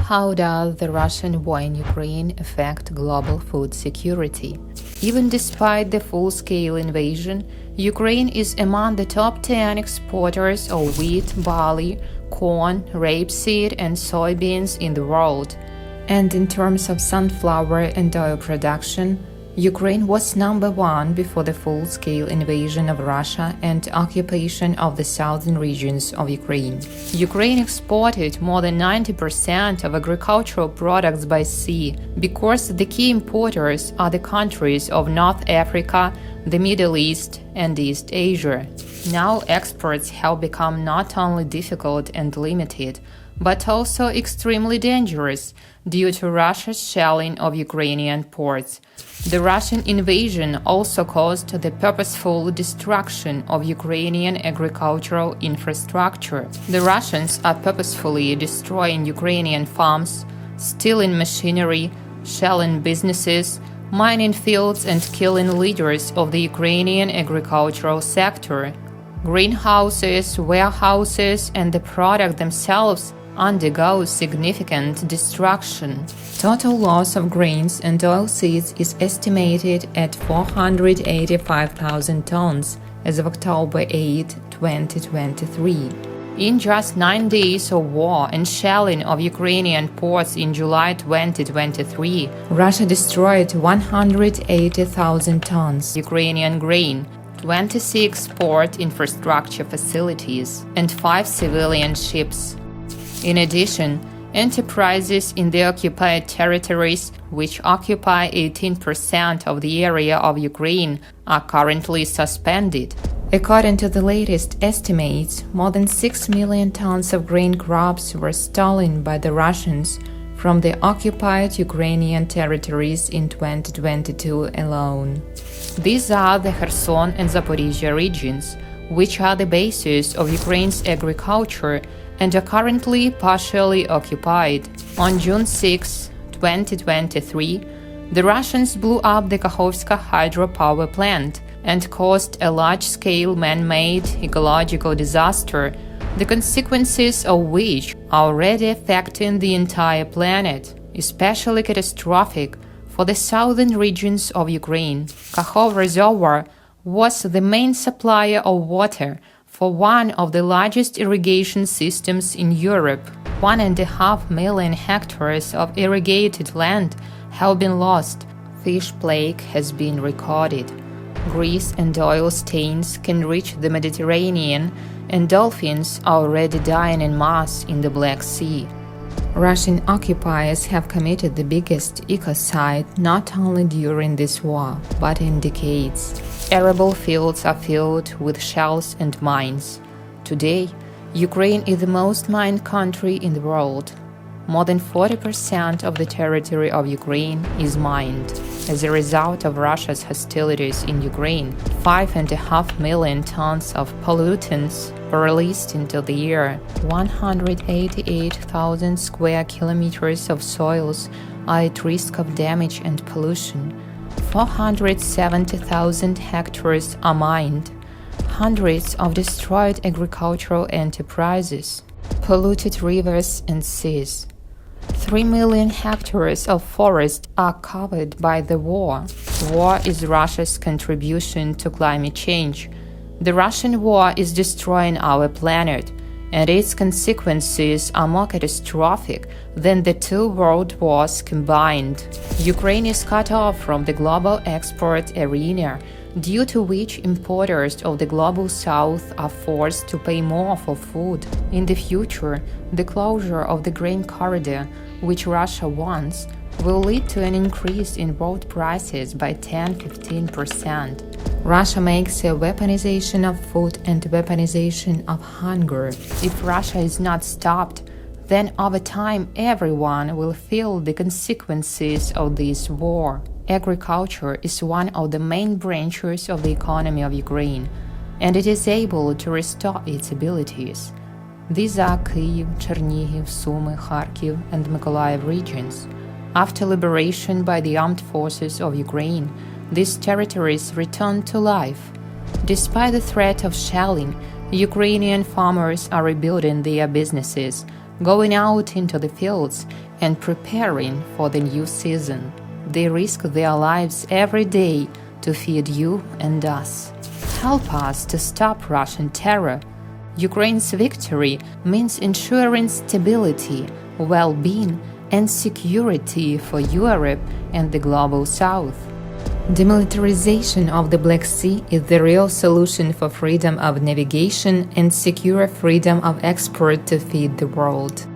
How does the Russian war in Ukraine affect global food security? Even despite the full-scale invasion, Ukraine is among the top 10 exporters of wheat, barley, corn, rapeseed, and soybeans in the world. And in terms of sunflower and oil production, Ukraine was number one before the full-scale invasion of Russia and occupation of the southern regions of Ukraine. Ukraine exported more than 90% of agricultural products by sea because the key importers are the countries of North Africa, the Middle East, and East Asia. Now exports have become not only difficult and limited, but also extremely dangerous due to Russia's shelling of Ukrainian ports. The Russian invasion also caused the purposeful destruction of Ukrainian agricultural infrastructure. The Russians are purposefully destroying Ukrainian farms, stealing machinery, shelling businesses, mining fields, and killing leaders of the Ukrainian agricultural sector. Greenhouses, warehouses, and the product themselves undergo significant destruction. Total loss of grains and oilseeds is estimated at 485,000 tons as of October 8, 2023. In just 9 days of war and shelling of Ukrainian ports in July 2023, Russia destroyed 180,000 tons Ukrainian grain, 26 port infrastructure facilities, and 5 civilian ships. In addition, enterprises in the occupied territories, which occupy 18% of the area of Ukraine, are currently suspended. According to the latest estimates, more than 6 million tons of grain crops were stolen by the Russians from the occupied Ukrainian territories in 2022 alone. These are the Kherson and Zaporizhia regions, which are the basis of Ukraine's agriculture and are currently partially occupied. On June 6, 2023, the Russians blew up the Kakhovska hydropower plant and caused a large-scale man-made ecological disaster, the consequences of which are already affecting the entire planet, especially catastrophic for the southern regions of Ukraine. Kakhov Reservoir was the main supplier of water for one of the largest irrigation systems in Europe. 1.5 million hectares of irrigated land have been lost. Fish plague has been recorded. Grease and oil stains can reach the Mediterranean, and dolphins are already dying en masse in the Black Sea. Russian occupiers have committed the biggest ecocide not only during this war, but in decades. Arable fields are filled with shells and mines. Today, Ukraine is the most mined country in the world. More than 40% of the territory of Ukraine is mined. As a result of Russia's hostilities in Ukraine, 5.5 million tons of pollutants were released into the air. 188,000 square kilometers of soils are at risk of damage and pollution. 470,000 hectares are mined. Hundreds of destroyed agricultural enterprises. Polluted rivers and seas. 3 million hectares of forest are covered by the war. War is Russia's contribution to climate change. The Russian war is destroying our planet, and its consequences are more catastrophic than the 2 world wars combined. Ukraine is cut off from the global export arena, due to which importers of the global south are forced to pay more for food. In the future, the closure of the grain corridor, which Russia wants, will lead to an increase in world prices by 10–15%. Russia makes a weaponization of food and weaponization of hunger. If Russia is not stopped, then over time everyone will feel the consequences of this war. Agriculture is one of the main branches of the economy of Ukraine, and it is able to restore its abilities. These are Kyiv, Chernihiv, Sumy, Kharkiv, and Mykolaiv regions. After liberation by the armed forces of Ukraine, these territories returned to life. Despite the threat of shelling, Ukrainian farmers are rebuilding their businesses, going out into the fields and preparing for the new season. They risk their lives every day to feed you and us. Help us to stop Russian terror. Ukraine's victory means ensuring stability, well-being, and security for Europe and the global South. Demilitarization of the Black Sea is the real solution for freedom of navigation and secure freedom of export to feed the world.